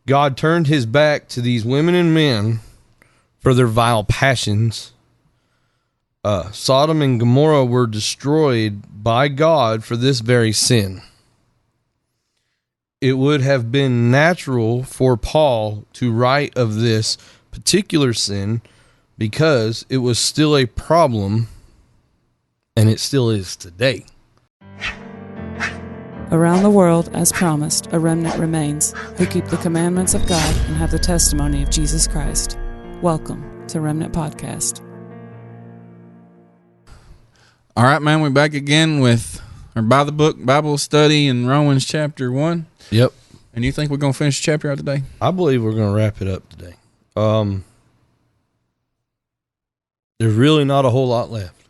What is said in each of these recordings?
God turned his back to these women and men for their vile passions. Sodom and Gomorrah were destroyed by God for this very sin. It would have been natural for Paul to write of this particular sin because it was still a problem, and it still is today. Around the world, as promised, a remnant remains who keep the commandments of God and have the testimony of Jesus Christ. Welcome to Remnant Podcast. All right, man, we're back again with our By the Book Bible study in Romans chapter 1. Yep. And you think we're going to finish the chapter out today? I believe we're going to wrap it up today. There's really not a whole lot left.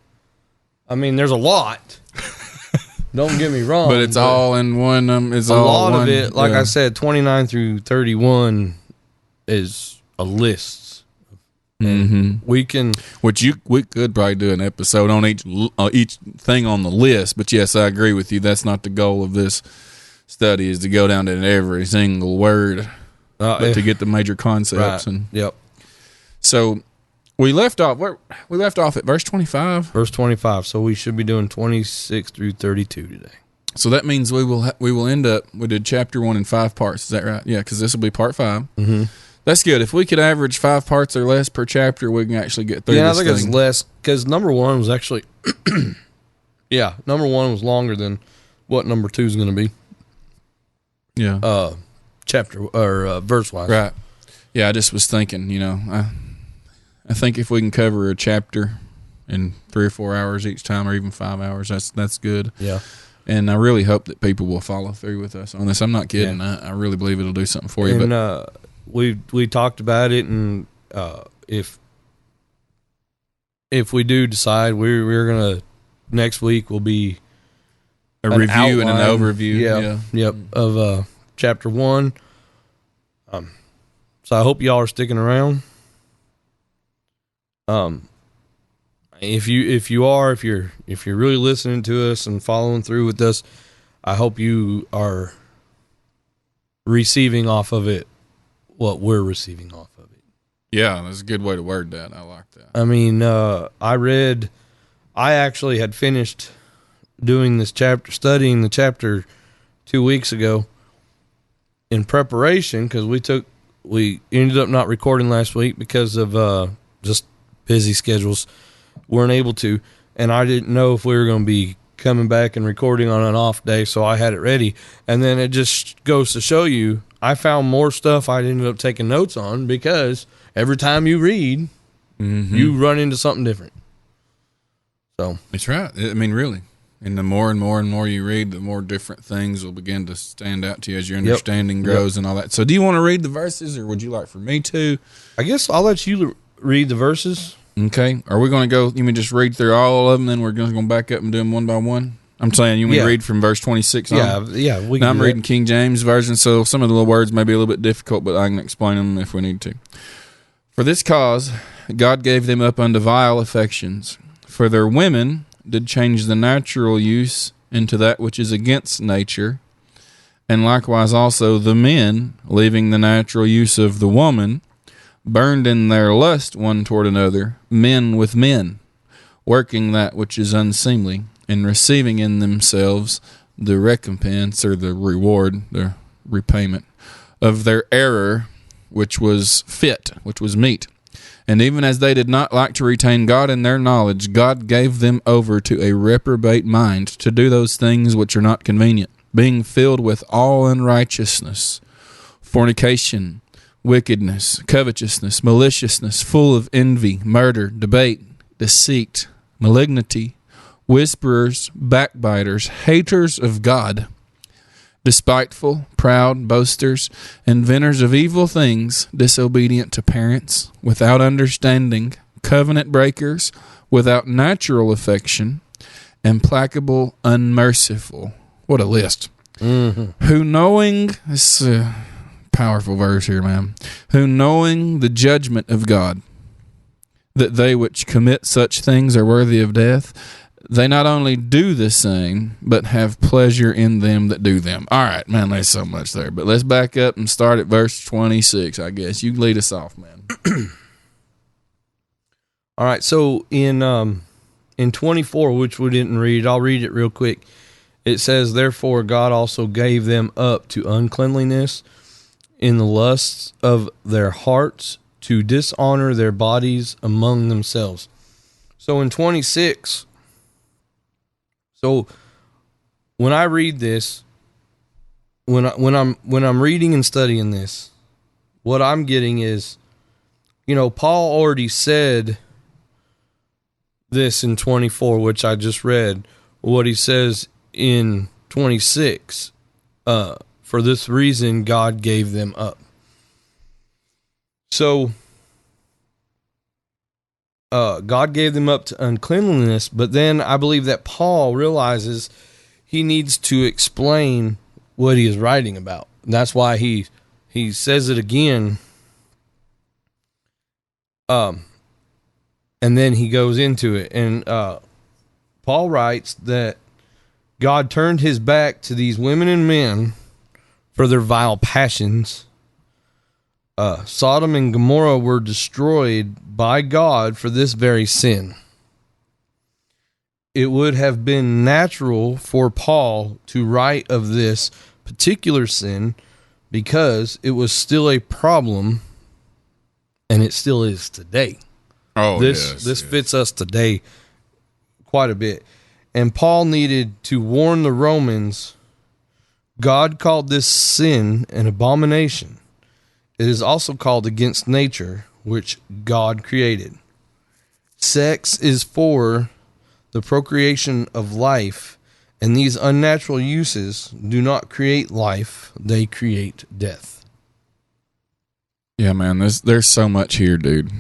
I mean, there's a lot. Don't get me wrong. But it's all in one. It's a all lot one, of it, like yeah. I said, 29 through 31 is a list. Mm-hmm. We can, we could probably do an episode on each thing on the list. But yes, I agree with you. That's not the goal of this study, is to go down to every single word, but to get the major concepts. right. And yep. So we left off at verse 25. Verse 25. So we should be doing 26 through 32 today. So that means we will end up. We did chapter 1 in 5 parts. Is that right? Yeah, because this will be part 5. Mm-hmm. That's good. If we could average 5 parts or less per chapter, we can actually get through. Yeah, this I think thing. it's less because number 1 was actually, number 1 was longer than what number 2 is going to be. Yeah. Chapter or verse wise. Right. Yeah, I just was thinking. I think if we can cover a chapter in 3 or 4 hours each time, or even 5 hours, that's good. Yeah. And I really hope that people will follow through with us on this. I'm not kidding. Yeah. I really believe it'll do something for you. And we talked about it, and if we do decide we're gonna, next week will be a review outline, and an overview. Yep. Of chapter 1. So I hope y'all are sticking around. If you're really listening to us and following through with us, I hope you are receiving off of it what we're receiving off of it. Yeah, that's a good way to word that. I like that. I mean, I actually had finished doing this chapter, studying the chapter 2 weeks ago in preparation, because we ended up not recording last week because of just busy schedules. Weren't able to, and I didn't know if we were going to be coming back and recording on an off day, so I had it ready. And then it just goes to show you, I found more stuff I ended up taking notes on, because every time you read, mm-hmm. you run into something different. So that's right. I mean, really. And the more and more and more you read, the more different things will begin to stand out to you as your understanding grows and all that. So do you want to read the verses, or would you like for me to? I guess I'll let you read the verses. Okay. Are we going to go, you mean just read through all of them, then we're going to go back up and do them one by one? I'm saying you mean read from verse 26 on? Yeah. Now I'm reading King James Version, so some of the little words may be a little bit difficult, but I can explain them if we need to. For this cause, God gave them up unto vile affections. For their women did change the natural use into that which is against nature, and likewise also the men, leaving the natural use of the woman, burned in their lust one toward another, men with men, working that which is unseemly, and receiving in themselves the recompense, or the reward, the repayment of their error, which was meet. And even as they did not like to retain God in their knowledge, God gave them over to a reprobate mind to do those things which are not convenient, being filled with all unrighteousness, fornication, wickedness, covetousness, maliciousness, full of envy, murder, debate, deceit, malignity, whisperers, backbiters, haters of God, despiteful, proud, boasters, inventors of evil things, disobedient to parents, without understanding, covenant breakers, without natural affection, implacable, unmerciful. What a list. Mm-hmm. Who knowing, this is a powerful verse here, man. Who knowing the judgment of God, that they which commit such things are worthy of death, They not only do the same, but have pleasure in them that do them. All right, man, there's so much there. But let's back up and start at verse 26, I guess. You lead us off, man. All right, so in 24, which we didn't read, I'll read it real quick. It says, "Therefore God also gave them up to uncleanliness in the lusts of their hearts, to dishonor their bodies among themselves." So in 26, so when I read this, when I'm reading and studying this, what I'm getting is, Paul already said this in 24, which I just read. What he says in 26, for this reason God gave them up. So God gave them up to uncleanliness, but then I believe that Paul realizes he needs to explain what he is writing about. And that's why he says it again. And then he goes into it. And Paul writes that God turned his back to these women and men for their vile passions. Sodom and Gomorrah were destroyed by God for this very sin. It would have been natural for Paul to write of this particular sin because it was still a problem, and it still is today. Oh, this fits us today quite a bit. And Paul needed to warn the Romans. God called this sin an abomination. It is also called against nature, which God created. Sex is for the procreation of life, and these unnatural uses do not create life, they create death. Yeah, man, there's so much here, dude.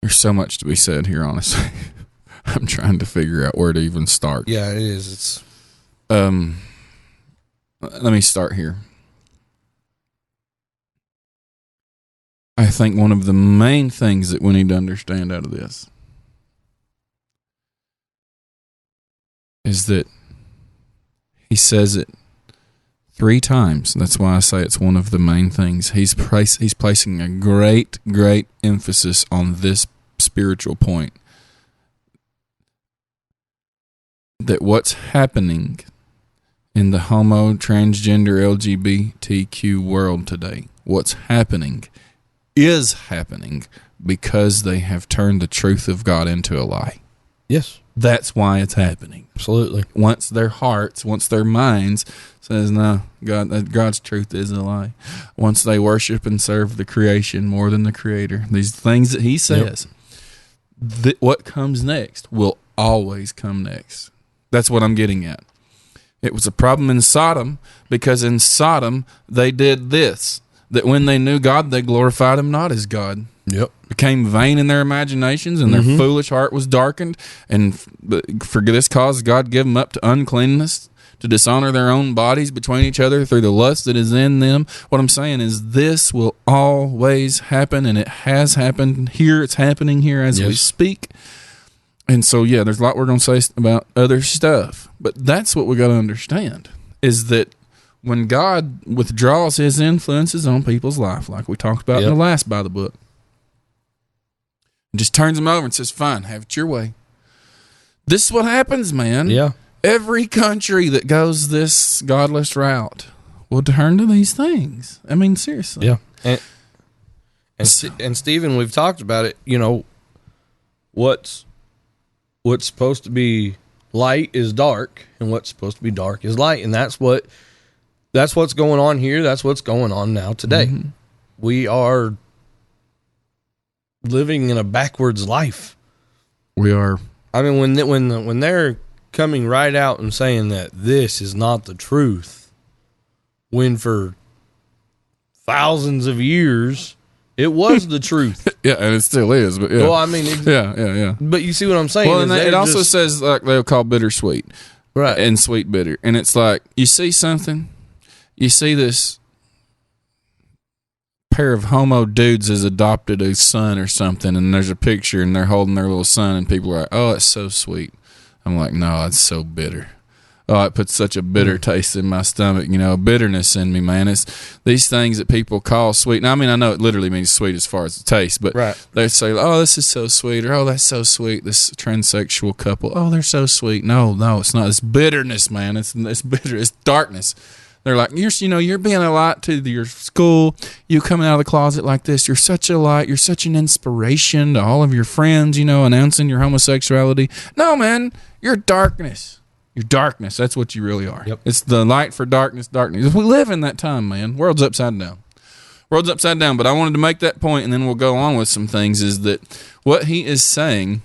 There's so much to be said here, honestly. I'm trying to figure out where to even start. Yeah, it is. Let me start here. I think one of the main things that we need to understand out of this is that he says it 3 times. That's why I say it's one of the main things. He's placing a great emphasis on this spiritual point. That what's happening in the homo, transgender, LGBTQ world today, what's happening is happening because they have turned the truth of God into a lie. Yes. That's why it's happening. Absolutely. Once their hearts, once their minds says, no, God's truth is a lie. Once they worship and serve the creation more than the creator, these things that he says, what comes next will always come next. That's what I'm getting at. It was a problem in Sodom because in Sodom they did this, that when they knew God, they glorified him not as God. Yep. Became vain in their imaginations, and their foolish heart was darkened. And for this cause, God gave them up to uncleanness, to dishonor their own bodies between each other through the lust that is in them. What I'm saying is this will always happen, and it has happened here. It's happening here as we speak. And so, yeah, there's a lot we're going to say about other stuff. But that's what we got to understand, is that when God withdraws his influences on people's life, like we talked about in the last by the book, and just turns them over and says, fine, have it your way. This is what happens, man. Yeah. Every country that goes this godless route will turn to these things. I mean, seriously. Yeah. And Stephen, we've talked about it, what's supposed to be light is dark, and what's supposed to be dark is light. And that's what's going on here. That's what's going on now today. Mm-hmm. We are living in a backwards life. We are. I mean, when they're coming right out and saying that this is not the truth, when for thousands of years it was the truth. Yeah, and it still is. But yeah. Well, I mean, yeah. But you see what I'm saying? Well, and it also says like they'll call bittersweet, right, and sweet bitter, and it's like you see something, you see this pair of homo dudes has adopted a son or something, and there's a picture and they're holding their little son, and people are like, oh, it's so sweet. I'm like, no, it's so bitter. Oh, it puts such a bitter taste in my stomach, bitterness in me, man. It's these things that people call sweet. Now, I mean, I know it literally means sweet as far as the taste, but they say, oh, this is so sweet, or oh, that's so sweet, this transsexual couple. Oh, they're so sweet. No, it's not. It's bitterness, man. It's bitter. It's darkness. They're like, you're being a light to your school. You coming out of the closet like this. You're such a light. You're such an inspiration to all of your friends, announcing your homosexuality. No, man, you're darkness. You're darkness. That's what you really are. Yep. It's the light for darkness. We live in that time, man. World's upside down. But I wanted to make that point, and then we'll go on with some things, is that what he is saying.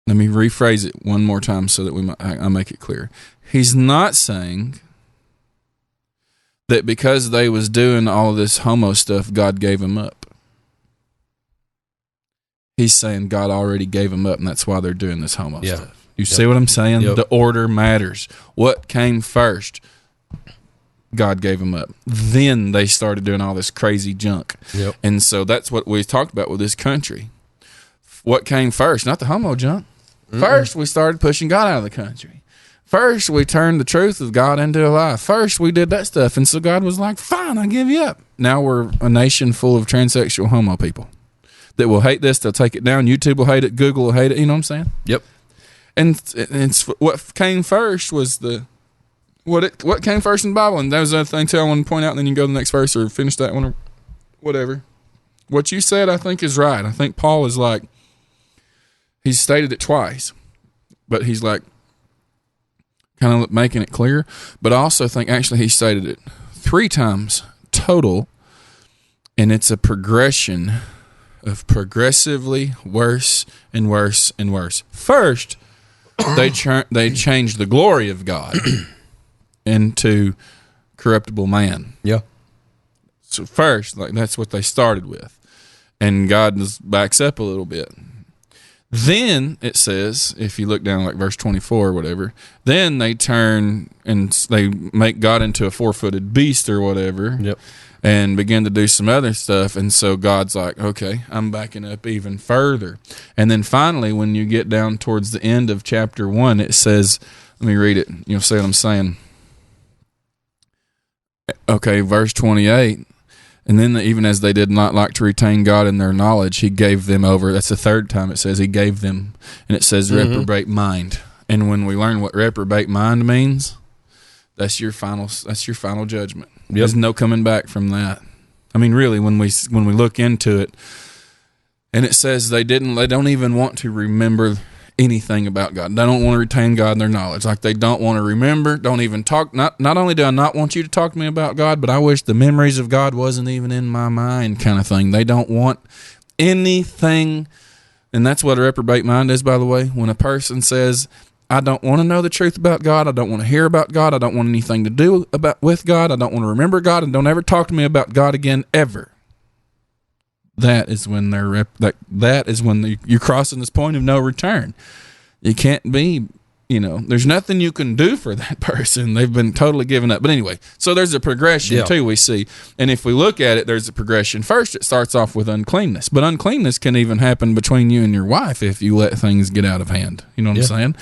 Let me rephrase it one more time so that I make it clear. He's not saying that because they was doing all this homo stuff, God gave him up. He's saying God already gave them up, and that's why they're doing this homo stuff. You see what I'm saying? Yep. The order matters. What came first? God gave them up. Then they started doing all this crazy junk. Yep. And so that's what we talked about with this country. What came first? Not the homo junk. First, we started pushing God out of the country. First, we turned the truth of God into a lie. First, we did that stuff. And so God was like, fine, I give you up. Now we're a nation full of transsexual homo people that will hate this. They'll take it down. YouTube will hate it. Google will hate it. You know what I'm saying? Yep. And it's what came first was what came first in the Bible. And that was the other thing too I want to point out, and then you can go to the next verse or finish that one or whatever. What you said, I think, is right. I think Paul is like, he's stated it twice, but he's like kind of making it clear. But I also think actually he stated it 3 times total, and it's a progression of progressively worse and worse and worse. First, they changed the glory of God into corruptible man. Yeah. So first, that's what they started with. And God backs up a little bit. Then it says, if you look down like verse 24 or whatever, then they turn and they make God into a 4-footed beast or whatever. Yep. And begin to do some other stuff. And so God's like, okay, I'm backing up even further. And then finally, when you get down towards the end of chapter 1, it says, let me read it. You'll see what I'm saying. Okay, verse 28. And then even as they did not like to retain God in their knowledge, he gave them over. That's the 3rd time it says he gave them. And it says reprobate mind. And when we learn what reprobate mind means, that's your final judgment. Yep. There's no coming back from that. I mean, really, when we look into it, and it says they don't even want to remember anything about God. They don't want to retain God in their knowledge. Like they don't want to remember, don't even talk. Not only do I not want you to talk to me about God, but I wish the memories of God wasn't even in my mind, kind of thing. They don't want anything. And that's what a reprobate mind is, by the way. When a person says, I don't want to know the truth about God. I don't want to hear about God. I don't want anything to do with God. I don't want to remember God, and don't ever talk to me about God again, ever. That is when you're crossing this point of no return. You can't be, there's nothing you can do for that person. They've been totally given up. But anyway, so there's a progression too, we see. And if we look at it, there's a progression. First, it starts off with uncleanness. But uncleanness can even happen between you and your wife if you let things get out of hand. You know what I'm saying?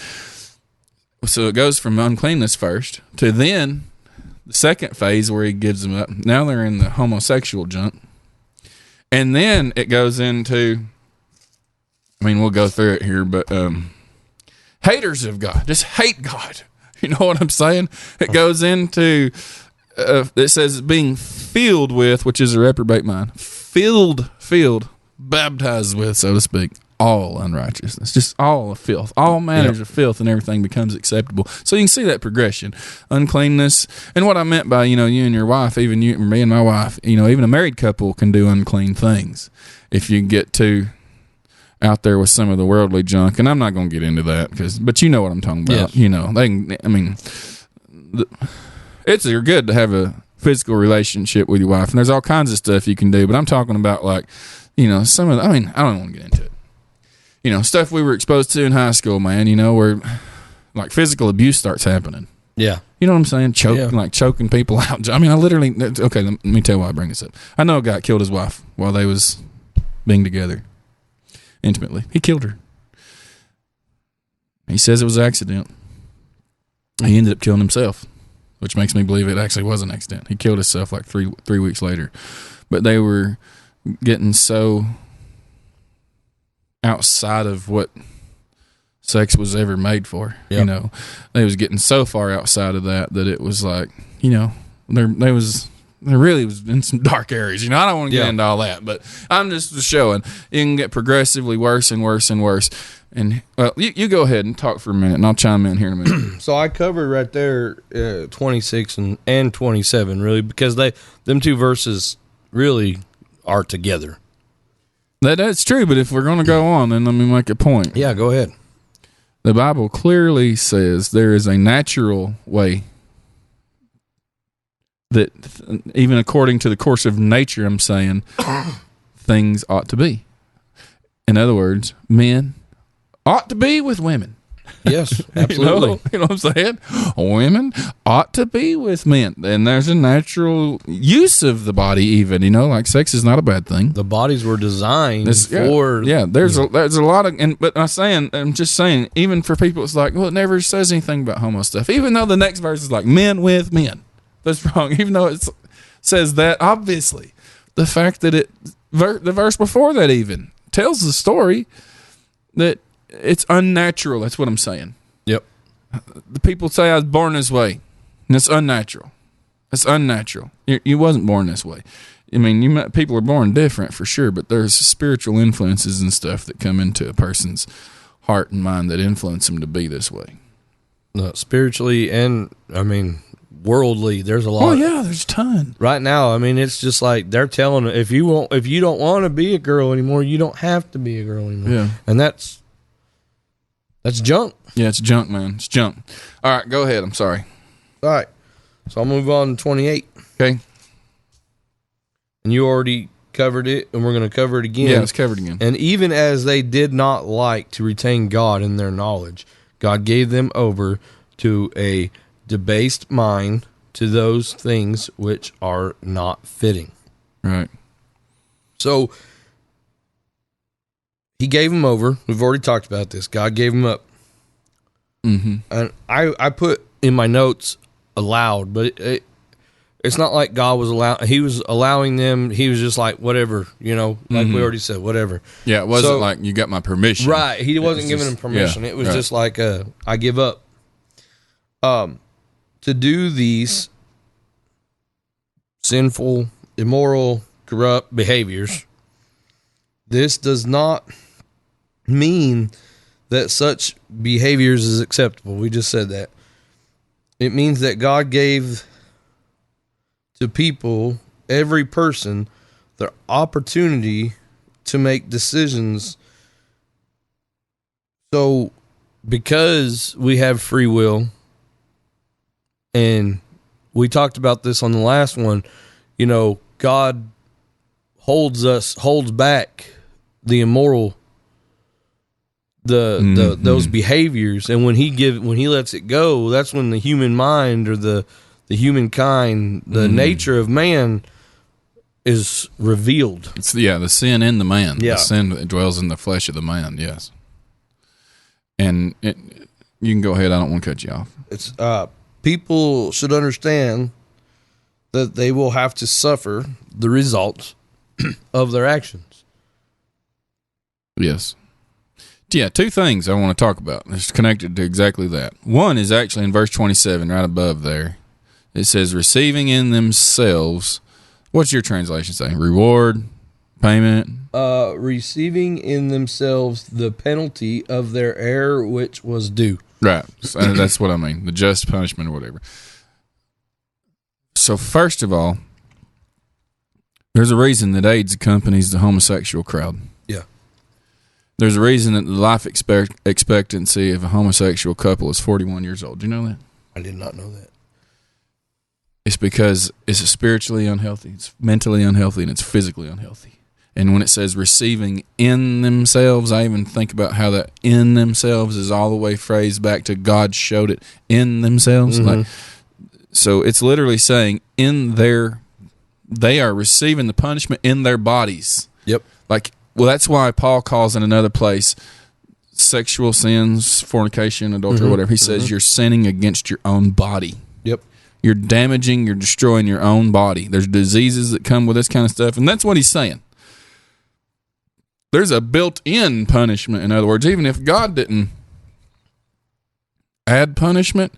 So it goes from uncleanness first to then the second phase where he gives them up. Now they're in the homosexual junk. And then it goes into, we'll go through it here, but haters of God, just hate God. You know what I'm saying? It goes into, it says being filled with, which is a reprobate mind, filled, baptized with, so to speak, all unrighteousness, just all of filth, all manners of filth, and everything becomes acceptable. So you can see that progression, uncleanness. And what I meant by, you and your wife, even me and my wife, even a married couple can do unclean things if you get too out there with some of the worldly junk. And I'm not going to get into that but you know what I'm talking about. Yes. It's good to have a physical relationship with your wife, and there's all kinds of stuff you can do, but I'm talking about some of the, I don't want to get into it. Stuff we were exposed to in high school, man, where like physical abuse starts happening. Yeah. You know what I'm saying? Yeah. Like choking people out. I mean, I literally. Okay, let me tell you why I bring this up. I know a guy killed his wife while they was being together intimately. He killed her. He says it was an accident. He ended up killing himself, which makes me believe it actually was an accident. He killed himself like three weeks later. But they were getting so outside of what sex was ever made for. Yep. You know, they was getting so far outside of that it was like, you know, there really was in some dark areas. You know, I don't want to get into all that, but I'm just showing it can get progressively worse and worse and worse. And well, you go ahead and talk for a minute, and I'll chime in here in a minute. So I covered right there 26 and 27, really, because them two verses really are together. That's true, but if we're going to go on, then let me make a point. Yeah, go ahead. The Bible clearly says there is a natural way that, even according to the course of nature, I'm saying, things ought to be. In other words, men ought to be with women. Yes, absolutely. You know what I'm saying? Women ought to be with men. And there's a natural use of the body even, you know, like sex is not a bad thing. The bodies were designed for... Yeah, there's a lot of... But I'm just saying, even for people, it's like, well, it never says anything about homo stuff. Even though the next verse is like, men with men. That's wrong. Even though it says that, obviously. The fact that the verse before that even tells the story that it's unnatural. That's what I'm saying. Yep. The people say I was born this way, and it's unnatural. It's unnatural. You wasn't born this way. I mean, people are born different for sure, but there's spiritual influences and stuff that come into a person's heart and mind that influence them to be this way. Spiritually and, I mean, worldly, there's a lot. Oh yeah, there's a ton. Right now, I mean, it's just like they're telling, if you don't want to be a girl anymore, you don't have to be a girl anymore. Yeah. And that's junk. Yeah, it's junk, man. It's junk. All right, go ahead. I'm sorry. All right. So I'll move on to 28. Okay. And you already covered it, and we're going to cover it again. Yeah, it's covered again. And even as they did not like to retain God in their knowledge, God gave them over to a debased mind, to those things which are not fitting. Right. So he gave them over. We've already talked about this. God gave them up. Mm-hmm. And I put in my notes allowed, but it's not like God was he was allowing them. He was just like, whatever, you know, like we already said, whatever. Yeah, it wasn't like you got my permission. Right. He wasn't giving them permission. Yeah, it was just like, I give up. To do these sinful, immoral, corrupt behaviors. This does not mean that such behaviors is acceptable. We just said that. It means that God gave to people, every person, the opportunity to make decisions. So, because we have free will, and we talked about this on the last one, you know, God holds back the immoral, those behaviors, and when he lets it go, that's when the human mind or the humankind, the nature of man is revealed. It's the sin in the man. Yeah. The sin that dwells in the flesh of the man, yes. And you can go ahead, I don't want to cut you off. It's people should understand that they will have to suffer the results of their actions. Yes. Yeah, two things I want to talk about. It's connected to exactly that. One is actually in verse 27, right above there. It says, receiving in themselves, what's your translation say? Reward, payment? Receiving in themselves the penalty of their error which was due. Right. So that's what I mean. The just punishment or whatever. So first of all, there's a reason that AIDS accompanies the homosexual crowd. Yeah. There's a reason that the life expectancy of a homosexual couple is 41 years old. Do you know that? I did not know that. It's because it's spiritually unhealthy, it's mentally unhealthy, and it's physically unhealthy. And when it says receiving in themselves, I even think about how that in themselves is all the way phrased back to God showed it in themselves. Mm-hmm. Like, so it's literally saying they are receiving the punishment in their bodies. Yep. Like, well, that's why Paul calls in another place sexual sins, fornication, adultery, whatever. He says you're sinning against your own body. Yep. You're damaging, you're destroying your own body. There's diseases that come with this kind of stuff, and that's what he's saying. There's a built-in punishment. In other words, even if God didn't add punishment,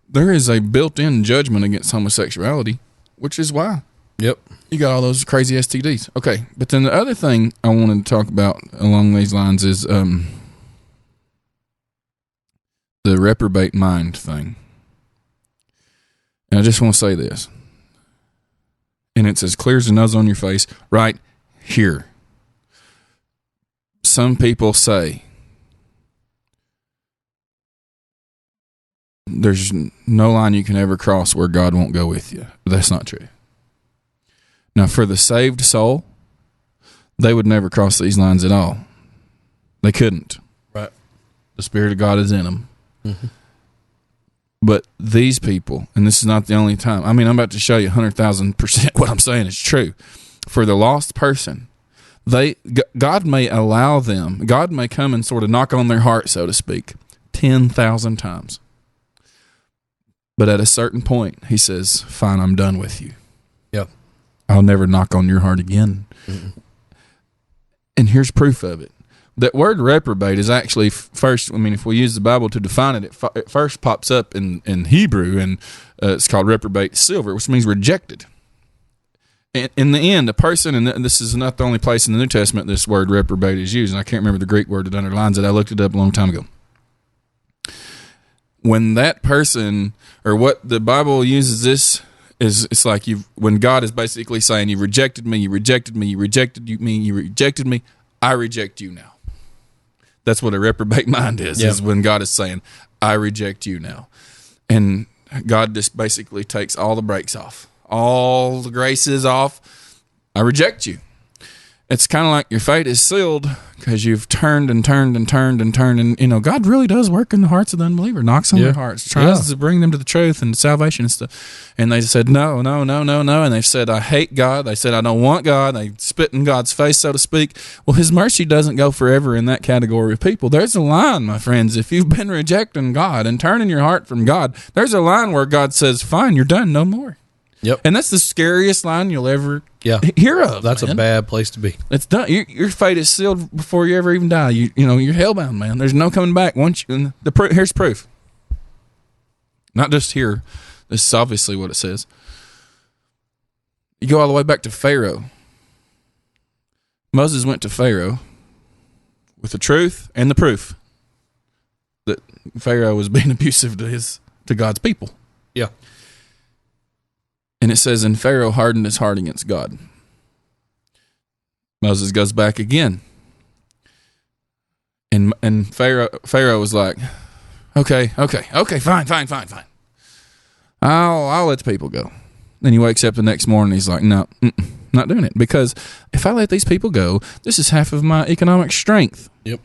there is a built-in judgment against homosexuality, which is why Yep. you got all those crazy STDs. Okay, but then the other thing I wanted to talk about along these lines is the reprobate mind thing. And I just want to say this. And it's as clear as the nose on your face right here. Some people say there's no line you can ever cross where God won't go with you. But that's not true. Now, for the saved soul, they would never cross these lines at all. They couldn't. Right. The Spirit of God is in them. Mm-hmm. But these people, and this is not the only time, I mean, I'm about to show you 100,000% what I'm saying is true. For the lost person, God may allow them, God may come and sort of knock on their heart, so to speak, 10,000 times. But at a certain point, he says, fine, I'm done with you. Yep. I'll never knock on your heart again. Mm-mm. And here's proof of it. That word reprobate is actually first, I mean, if we use the Bible to define it, it first pops up in Hebrew, and it's called reprobate silver, which means rejected. And in the end, a person, and this is not the only place in the New Testament this word reprobate is used, and I can't remember the Greek word that underlines it. I looked it up a long time ago. When that person, or what the Bible uses this, it's like when God is basically saying, you rejected me, you rejected me, you rejected me, you rejected me, I reject you now. That's what a reprobate mind is when God is saying, I reject you now. And God just basically takes all the brakes off. All the grace is off. I reject you. It's kind of like your fate is sealed because you've turned and turned and turned and turned. And, you know, God really does work in the hearts of the unbeliever, knocks on their hearts, tries to bring them to the truth and salvation and stuff. And they said, no. And they've said, I hate God. They said, I don't want God. They spit in God's face, so to speak. Well, his mercy doesn't go forever in that category of people. There's a line, my friends. If you've been rejecting God and turning your heart from God, there's a line where God says, fine, you're done, no more. Yep. And that's the scariest line you'll ever hear of. That's a bad place to be. It's done. Your fate is sealed before you ever even die. You know, you're hellbound, man. There's no coming back. Here's proof. Not just here. This is obviously what it says. You go all the way back to Pharaoh. Moses went to Pharaoh with the truth and the proof that Pharaoh was being abusive to God's people. Yeah. And it says, and Pharaoh hardened his heart against God. Moses goes back again. And Pharaoh was like, okay, fine. I'll let the people go. Then he wakes up the next morning, he's like, no, not doing it. Because if I let these people go, this is half of my economic strength. Yep.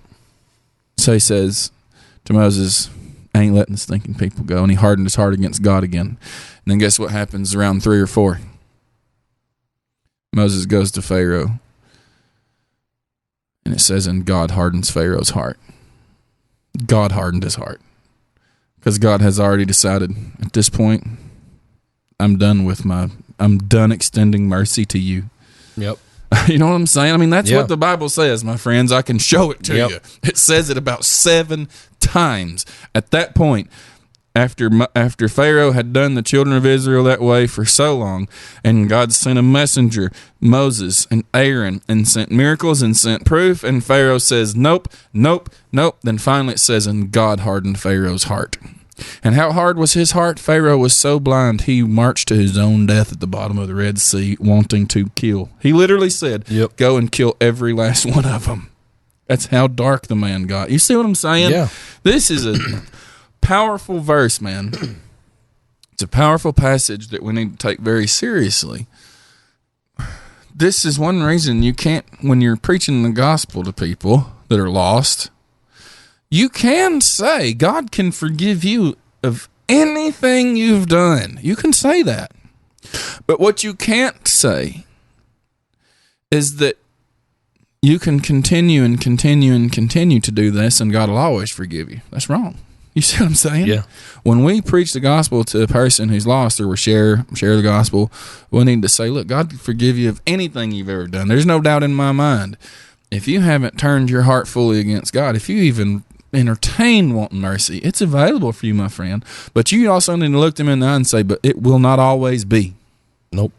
So he says to Moses, I ain't letting the stinking people go. And he hardened his heart against God again. And then guess what happens around 3 or 4? Moses goes to Pharaoh. And it says, and God hardens Pharaoh's heart. God hardened his heart. Because God has already decided, at this point, I'm done extending mercy to you. Yep. You know what I'm saying? I mean, that's what the Bible says, my friends. I can show it to you. It says it about 7 times. At that point, after Pharaoh had done the children of Israel that way for so long, and God sent a messenger, Moses and Aaron, and sent miracles and sent proof, and Pharaoh says, nope. Then finally it says, and God hardened Pharaoh's heart. And how hard was his heart? Pharaoh was so blind, he marched to his own death at the bottom of the Red Sea, wanting to kill. He literally said, go and kill every last one of them. That's how dark the man got. You see what I'm saying? Yeah. This is a powerful verse, man. It's a powerful passage that we need to take very seriously. this is one reason you can't, when you're preaching the gospel to people that are lost, you can say God can forgive you of anything you've done. You can say that. But what you can't say is that you can continue and continue and continue to do this and God will always forgive you. That's wrong. You see what I'm saying? Yeah. When we preach the gospel to a person who's lost, or we share the gospel, we need to say, look, God can forgive you of anything you've ever done. There's no doubt in my mind. If you haven't turned your heart fully against God, if you even entertain wanting mercy, it's available for you, my friend. But you also need to look them in the eye and say, but it will not always be. Nope.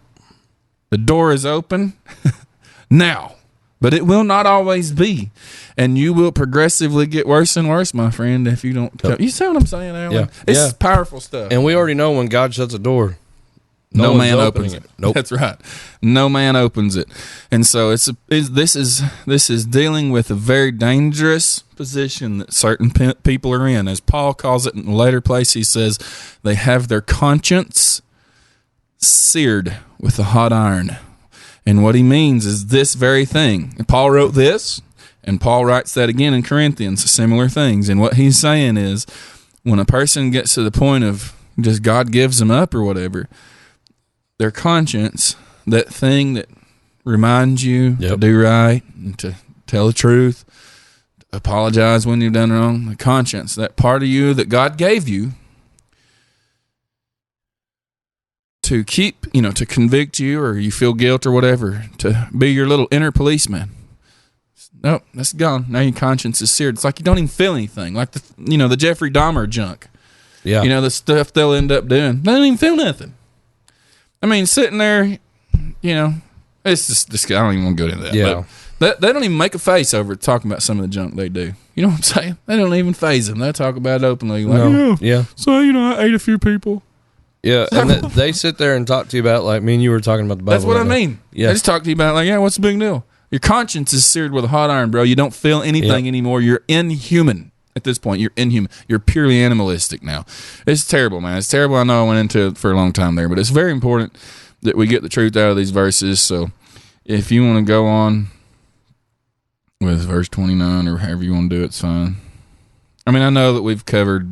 The door is open now, but it will not always be. And you will progressively get worse and worse, my friend, if you don't. Yep. You see what I'm saying, Alan? Yeah. It's powerful stuff. And we already know when God shuts a door, no one's man opening opens it. Nope. That's right. No man opens it. And so this is dealing with a very dangerous position that certain people are in. As Paul calls it in a later place, he says they have their conscience seared with a hot iron. And what he means is this very thing. And Paul wrote this, and Paul writes that again in Corinthians, similar things. And what he's saying is when a person gets to the point of just God gives them up or whatever, their conscience, that thing that reminds you to do right and to tell the truth, to apologize when you've done wrong, the conscience, that part of you that God gave you to keep, to convict you or you feel guilt or whatever, to be your little inner policeman. Nope, that's gone. Now your conscience is seared. It's like you don't even feel anything. Like the Jeffrey Dahmer junk. Yeah. The stuff they'll end up doing. They don't even feel nothing. I mean, sitting there, it's just this guy. I don't even want to go into that. Yeah. But they don't even make a face over it talking about some of the junk they do. You know what I'm saying? They don't even faze them. They talk about it openly. Like, Yeah. So, I ate a few people. Yeah. And they sit there and talk to you about, like me and you were talking about the Bible. That's what I mean. Yeah. They just talk to you about, what's the big deal? Your conscience is seared with a hot iron, bro. You don't feel anything anymore. You're inhuman. At this point, you're inhuman. You're purely animalistic now. It's terrible, man. It's terrible. I know I went into it for a long time there, but it's very important that we get the truth out of these verses. So if you want to go on with verse 29 or however you want to do it, it's fine. I mean, I know that we've covered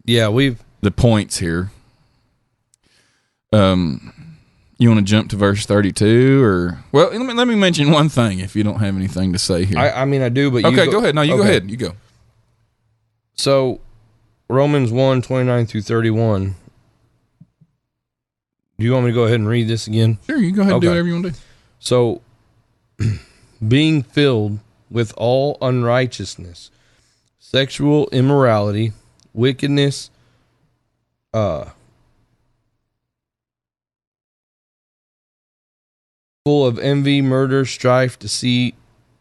the points here. You want to jump to verse 32 or... Well, let me mention one thing if you don't have anything to say here. I mean, I do, but okay, go ahead. No, you go ahead. You go. So, Romans 1, 29 through 31. Do you want me to go ahead and read this again? Sure, you go ahead and do whatever you want to do. So, being filled with all unrighteousness, sexual immorality, wickedness, full of envy, murder, strife, deceit,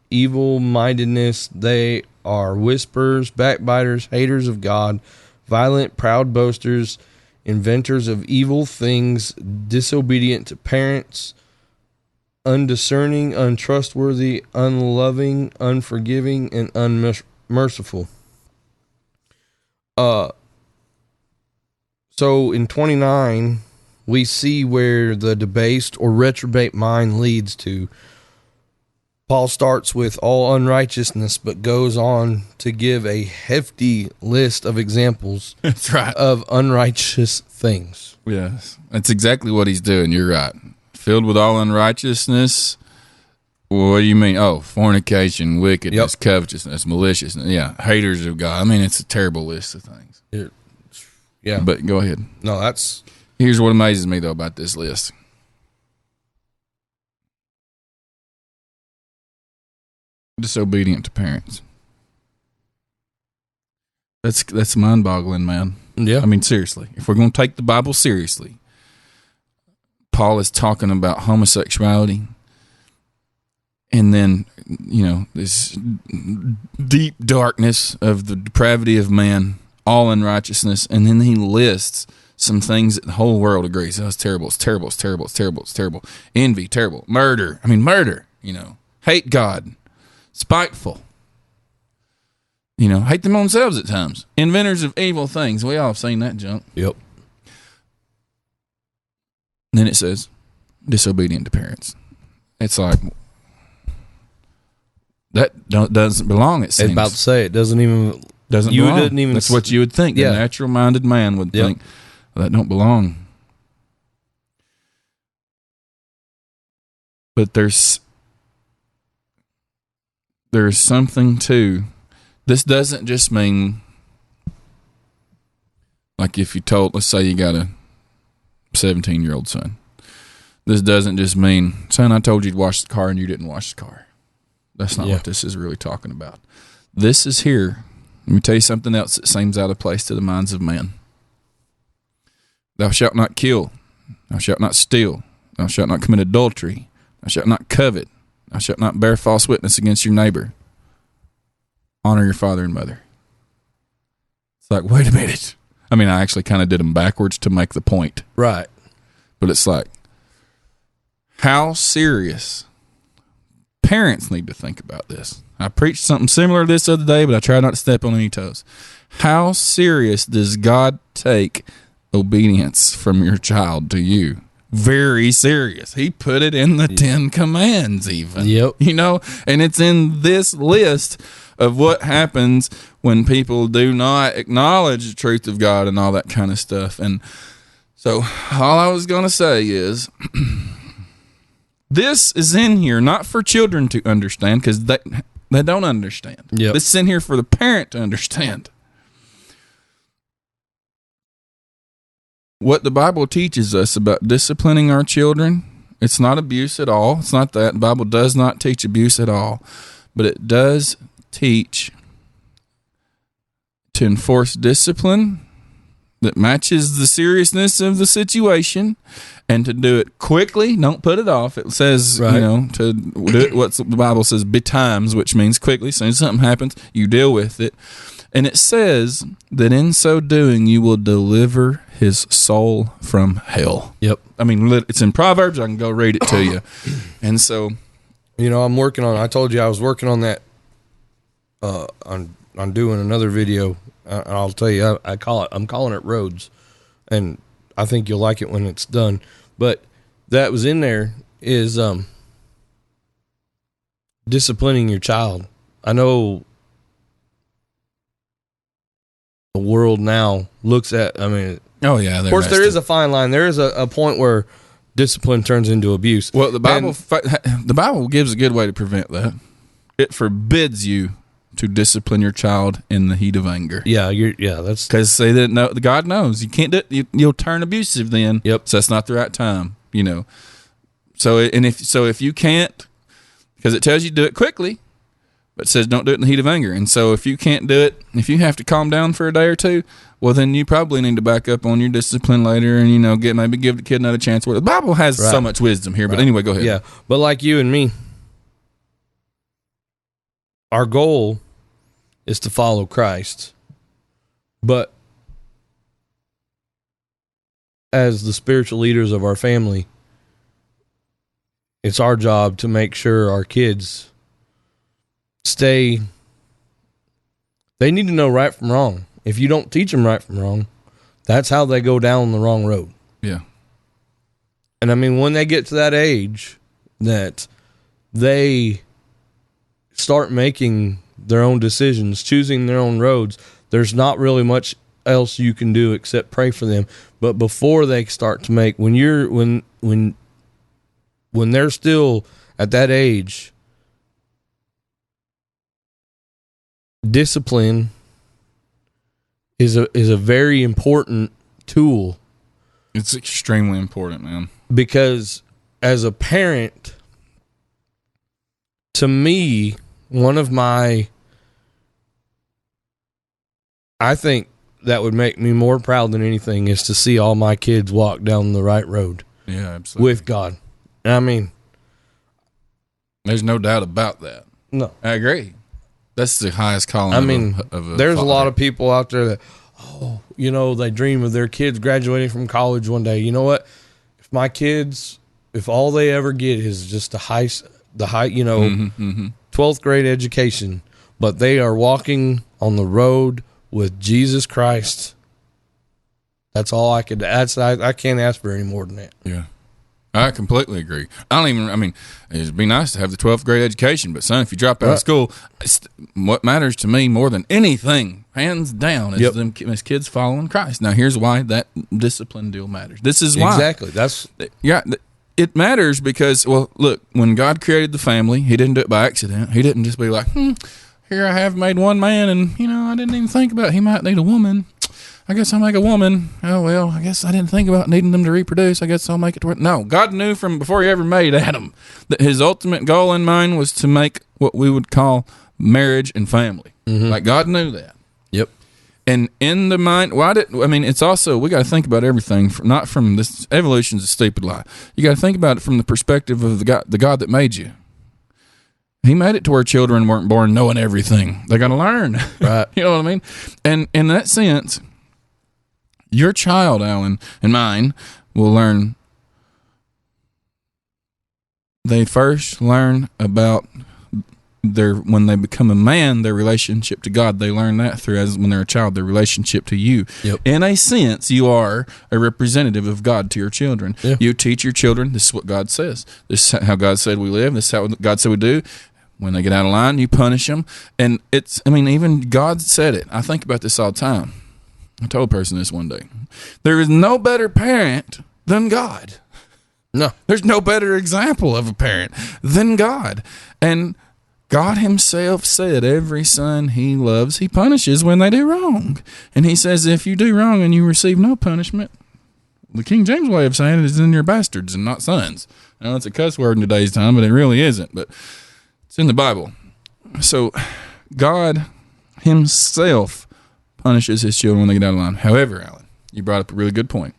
evil-mindedness, they are whisperers, backbiters, haters of God, violent, proud boasters, inventors of evil things, disobedient to parents, undiscerning, untrustworthy, unloving, unforgiving, and unmerciful. So in 29, we see where the debased or reprobate mind leads to. Paul starts with all unrighteousness, but goes on to give a hefty list of examples That's right. of unrighteous things. Yes, that's exactly what he's doing. You're right. Filled with all unrighteousness. What do you mean? Oh, fornication, wickedness, covetousness, maliciousness. Yeah, haters of God. I mean, it's a terrible list of things. Yeah. But go ahead. No, that's... Here's what amazes me, though, about this list. Disobedient to parents. That's mind-boggling, man. Yeah. I mean, seriously. If we're going to take the Bible seriously, Paul is talking about homosexuality and then, this deep darkness of the depravity of man, all unrighteousness, and then he lists some things that the whole world agrees. Oh, it's terrible, it's terrible, it's terrible, it's terrible, it's terrible. Envy, terrible. Murder. Hate God. Spiteful. Hate them themselves at times. Inventors of evil things. We all have seen that junk. Yep. And then it says, disobedient to parents. it's like that doesn't belong. It I was seems. about to say it doesn't even. Doesn't You belong. didn't even That's what you would think. Yeah. The natural-minded man would Yep. think, well, that don't belong. But there's something to this. Doesn't just mean like if you told, let's say you got a 17-year-old son. This doesn't just mean, son, I told you to wash the car and you didn't wash the car. That's not what this is really talking about. This is here. Let me tell you something else that seems out of place to the minds of man. Thou shalt not kill. Thou shalt not steal. Thou shalt not commit adultery. Thou shalt not covet. Thou shalt not bear false witness against your neighbor. Honor your father and mother. It's like, wait a minute. I mean, I actually kind of did them backwards to make the point. Right. But it's like, how serious? Parents need to think about this. I preached something similar this other day, but I try not to step on any toes. How serious does God take obedience from your child to you? Very serious. He put it in the 10 Commands even. Yep. You know, and it's in this list of what happens when people do not acknowledge the truth of God and all that kind of stuff. And so all I was going to say is this is in here not for children to understand because they don't understand. Yep. This is in here for the parent to understand. What the Bible teaches us about disciplining our children, it's not abuse at all. It's not that. The Bible does not teach abuse at all. But it does teach to enforce discipline that matches the seriousness of the situation and to do it quickly. Don't put it off. It says, Right. you know, to do it what the Bible says betimes, which means quickly. As soon as something happens, you deal with it. And it says that in so doing, you will deliver his soul from hell. Yep. I mean, it's in Proverbs. I can go read it to you. And so, You know, I'm working on. I told you I was working on that. On doing another video. I'll tell you. I'm calling it Roads, and I think you'll like it when it's done. But that was in there is disciplining your child. I know the world now looks at. I mean, oh yeah, of course, there is a fine line. There is a point where discipline turns into abuse. Well, the Bible gives a good way to prevent that. It forbids you to discipline your child in the heat of anger. Yeah, that's because they didn't know. God knows you can't do it. You'll turn abusive then. Yep. So that's not the right time. You know. So if you can't, because it tells you to do it quickly, but it says don't do it in the heat of anger. And so if you can't do it, if you have to calm down for a day or two, well then you probably need to back up on your discipline later, and maybe give the kid another chance. The Bible has so much wisdom here. But anyway, go ahead. Yeah, but like you and me, our goal is to follow Christ. But as the spiritual leaders of our family, it's our job to make sure our kids they need to know right from wrong. If you don't teach them right from wrong, that's how they go down the wrong road. Yeah. And I mean, when they get to that age that they start making their own decisions, choosing their own roads, there's not really much else you can do except pray for them. But before they start to make, when they're still at that age, discipline is a very important tool. It's extremely important, man. Because as a parent, to me, I think that would make me more proud than anything is to see all my kids walk down the right road. Yeah, absolutely. With God. I mean, there's no doubt about that. No. I agree. That's the highest calling. I mean, there's a lot of people out there that, they dream of their kids graduating from college one day. You know what? If my kids, if all they ever get is just the high, 12th grade education, but they are walking on the road with Jesus Christ, that's all I could. I can't ask for any more than that. Yeah, I completely agree. I mean, it'd be nice to have the 12th grade education, but son, if you drop out of school, what matters to me more than anything, hands down, is them as kids following Christ. Now, here's why that discipline deal matters. This is why. Exactly. It matters because, well, look, when God created the family, he didn't do it by accident. He didn't just be like, here I have made one man, and, I didn't even think about he might need a woman. I guess I'll make a woman. Oh, well, I guess I didn't think about needing them to reproduce. I guess I'll make it to work. No, God knew from before he ever made Adam that his ultimate goal in mind was to make what we would call marriage and family. Mm-hmm. Like, God knew that. Yep. And in the mind, it's also, we got to think about everything, not from this, evolution's a stupid lie. You got to think about it from the perspective of the God that made you. He made it to where children weren't born knowing everything. They got to learn. Right. You know what I mean? And in that sense, your child, Alan, and mine will learn. They first learn about when they become a man, their relationship to God. They learn that when they're a child, their relationship to you. Yep. In a sense, you are a representative of God to your children. Yeah. You teach your children, this is what God says. This is how God said we live. This is how God said we do. When they get out of line, you punish them. And even God said it. I think about this all the time. I told a person this one day. There is no better parent than God. No. There's no better example of a parent than God. And God himself said every son he loves, he punishes when they do wrong. And he says if you do wrong and you receive no punishment, the King James way of saying it is then you're bastards and not sons. I know it's a cuss word in today's time, but it really isn't. But it's in the Bible. So God himself punishes his children when they get out of line. However, Alan, you brought up a really good point.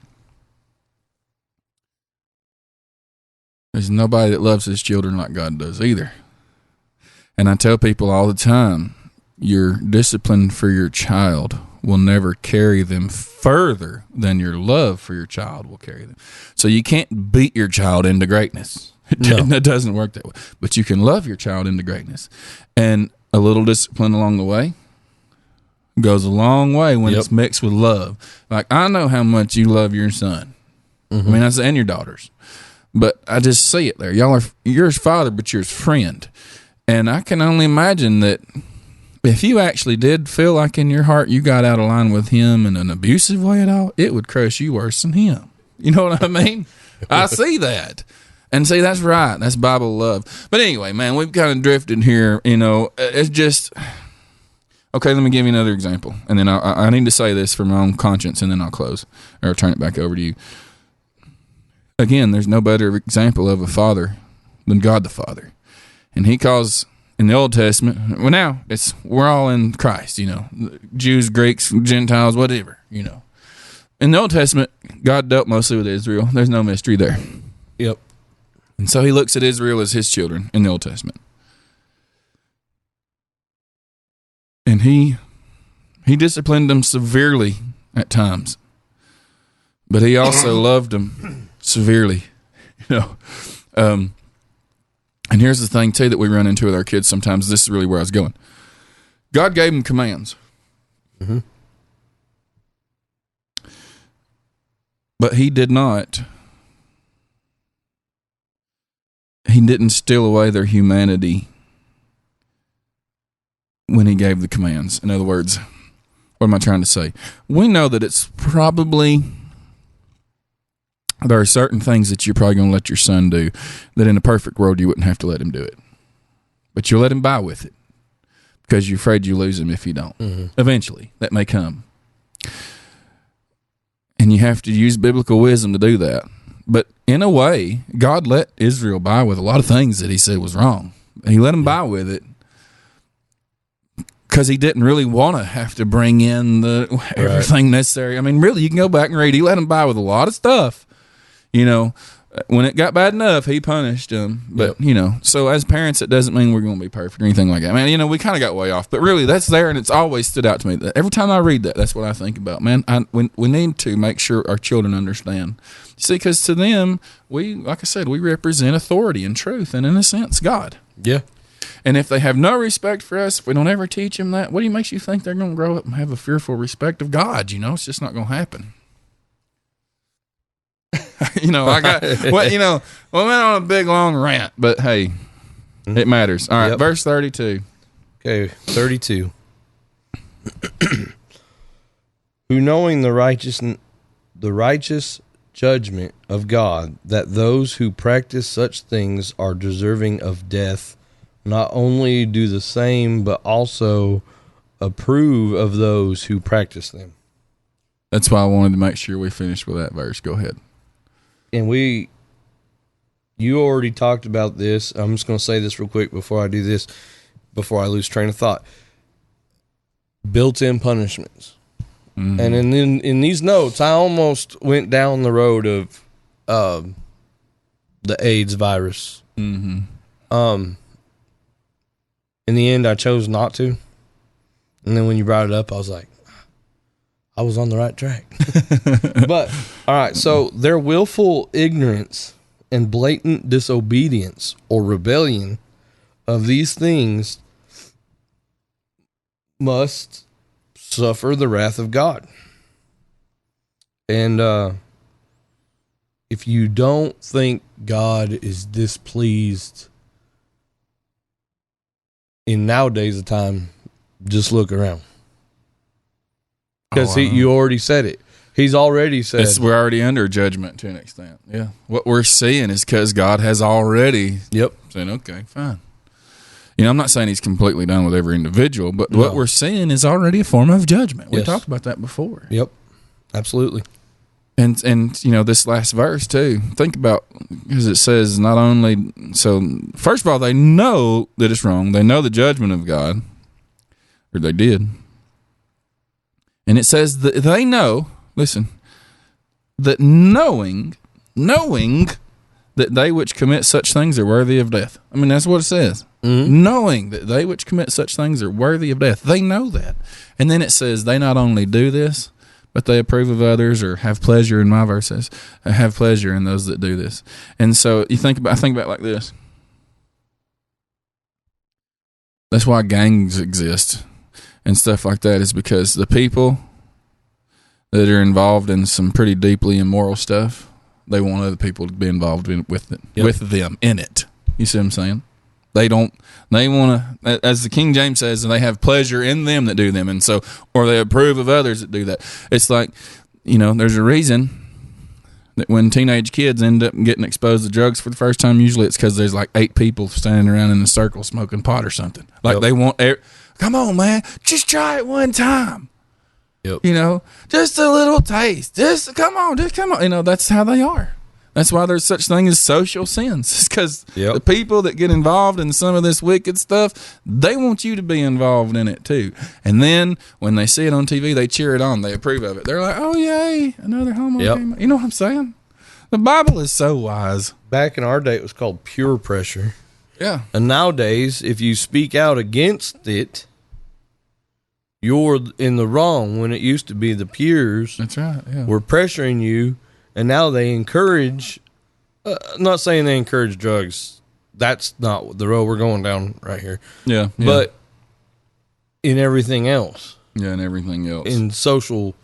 There's nobody that loves his children like God does either. And I tell people all the time, your discipline for your child will never carry them further than your love for your child will carry them. So you can't beat your child into greatness. It doesn't work that way. But you can love your child into greatness. And a little discipline along the way goes a long way when it's mixed with love. Like, I know how much you love your son. Mm-hmm. And your daughters. But I just see it there. You're his father, but you're his friend. And I can only imagine that if you actually did feel like in your heart you got out of line with him in an abusive way at all, it would crush you worse than him. You know what I mean? I see that. And see, that's right. That's Bible love. But anyway, man, we've kind of drifted here. It's just... Okay, let me give you another example. And then I need to say this for my own conscience, and then I'll close or turn it back over to you. Again, there's no better example of a father than God the Father. And he calls in the Old Testament, well, now we're all in Christ, Jews, Greeks, Gentiles, whatever, In the Old Testament, God dealt mostly with Israel. There's no mystery there. Yep. And so he looks at Israel as his children in the Old Testament. And he disciplined them severely at times. But he also loved them severely. And here's the thing, too, that we run into with our kids sometimes. This is really where I was going. God gave them commands. Mm-hmm. But he didn't steal away their humanity when he gave the commands. In other words, what am I trying to say? We know that it's probably... There are certain things that you're probably going to let your son do that in a perfect world you wouldn't have to let him do it. But you'll let him by with it because you're afraid you lose him if you don't. Mm-hmm. Eventually, that may come. And you have to use biblical wisdom to do that. But in a way, God let Israel by with a lot of things that he said was wrong. He let them by with it because he didn't really want to have to bring in everything necessary. Really, you can go back and read. He let them by with a lot of stuff. When it got bad enough, he punished them. But, so as parents, it doesn't mean we're going to be perfect or anything like that. We kind of got way off. But really, that's there, and it's always stood out to me. Every time I read that, that's what I think about. Man, we need to make sure our children understand. See, because to them, like I said, we represent authority and truth, and in a sense, God. Yeah. And if they have no respect for us, if we don't ever teach them that, what makes you think they're going to grow up and have a fearful respect of God? It's just not going to happen. I got we went on a big long rant, but hey, it matters. All right, Yep. verse 32. Okay, 32. Who knowing the righteous judgment of God, that those who practice such things are deserving of death, not only do the same, but also approve of those who practice them. That's why I wanted to make sure we finished with that verse. Go ahead. And you already talked about this. I'm just going to say this real quick before I do this, before I lose train of thought. Built-in punishments. Mm-hmm. And in these notes, I almost went down the road of the AIDS virus. Mm-hmm. In the end, I chose not to. And then when you brought it up, I was like, I was on the right track. But, all right, so their willful ignorance and blatant disobedience or rebellion of these things must suffer the wrath of God. And if you don't think God is displeased in nowadays of time, just look around. Because you already said it. He's already said we're already under judgment to an extent. Yeah. What we're seeing is because God has already said, okay, fine. I'm not saying he's completely done with every individual, but what we're seeing is already a form of judgment. We talked about that before. Yep. Absolutely. And this last verse too, think about, because it says not only, so first of all, they know that it's wrong. They know the judgment of God, or they did. And it says that they know, listen, that knowing that they which commit such things are worthy of death. I mean, that's what it says. Mm-hmm. Knowing that they which commit such things are worthy of death. They know that. And then it says they not only do this, but they approve of others, or have pleasure, in my verses, have pleasure in those that do this. And so I think about it like this. That's why gangs exist and stuff like that, is because the people that are involved in some pretty deeply immoral stuff, they want other people to be involved with them in it. You see what I'm saying? They want to, as the King James says, they have pleasure in them that do them. And so, or they approve of others that do that. It's like, there's a reason that when teenage kids end up getting exposed to drugs for the first time, usually it's because there's like 8 people standing around in a circle smoking pot or something. Like they want, come on, man, just try it one time. Yep. Just a little taste. Just come on. That's how they are. That's why there's such thing as social sins. It's because the people that get involved in some of this wicked stuff, they want you to be involved in it too. And then when they see it on TV, they cheer it on. They approve of it. They're like, oh, yay, another homo came out. You know what I'm saying? The Bible is so wise. Back in our day, it was called peer pressure. Yeah. And nowadays, if you speak out against it, you're in the wrong, when it used to be the peers. That's right. Yeah. Were pressuring you, and now they encourage. I'm not saying they encourage drugs. That's not the road we're going down right here. Yeah. But in everything else. Yeah, and everything else. In social.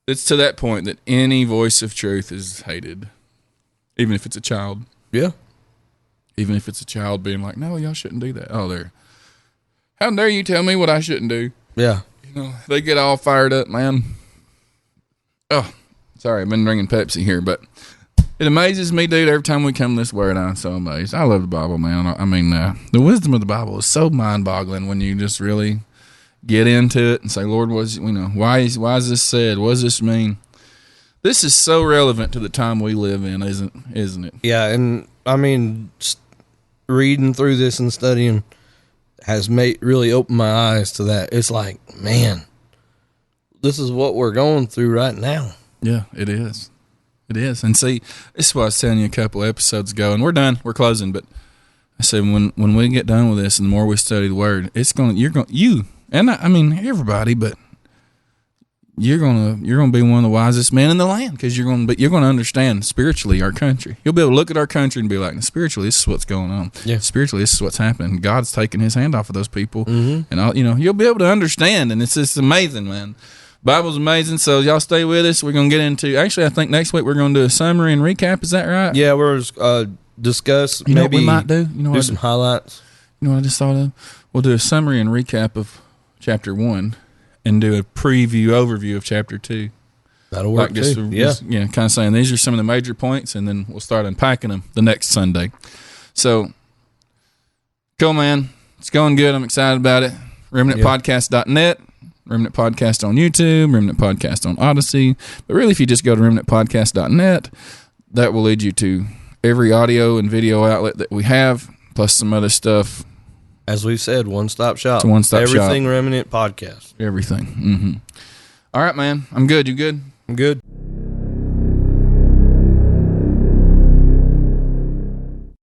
It's to that point that any voice of truth is hated, even if it's a child. Yeah. Even if it's a child being like, no, y'all shouldn't do that. Oh, how dare you tell me what I shouldn't do? Yeah. They get all fired up, man. Oh, sorry, I've been drinking Pepsi here, but it amazes me, dude, every time we come this word, I'm so amazed. I love the Bible, man. I mean, the wisdom of the Bible is so mind-boggling when you just really get into it and say, Lord, why is this said? What does this mean? This is so relevant to the time we live in, isn't it? Yeah, and I mean, reading through this and studying has really opened my eyes to that. It's like, man, this is what we're going through right now. Yeah, it is. It is. And see, this is what I was telling you a couple of episodes ago, and we're done. We're closing, but I said when we get done with this and the more we study the Word, everybody, but you're gonna be one of the wisest men in the land, because you're gonna understand spiritually our country. You'll be able to look at our country and be like, spiritually, this is what's going on. Yeah. Spiritually, this is what's happening. God's taking His hand off of those people, and you'll be able to understand. And it's just amazing, man. Bible's amazing. So y'all stay with us. We're going to get into, actually, I think next week we're going to do a summary and recap. Is that right? Yeah, we're discuss. You know maybe what we might do? You know do what some highlights. You know what I just thought of? We'll do a summary and recap of chapter 1 and do a overview of chapter 2. That'll work too. Yeah, kind of saying these are some of the major points, and then we'll start unpacking them the next Sunday. So, cool, man. It's going good. I'm excited about it. RemnantPodcast.net, Remnant Podcast on YouTube, Remnant Podcast on Odyssey. But really, if you just go to RemnantPodcast.net, that will lead you to every audio and video outlet that we have, plus some other stuff. As we've said, one-stop shop. It's a one-stop shop. Everything Remnant Podcast. Everything. Mm-hmm. All right, man. I'm good. You good? I'm good.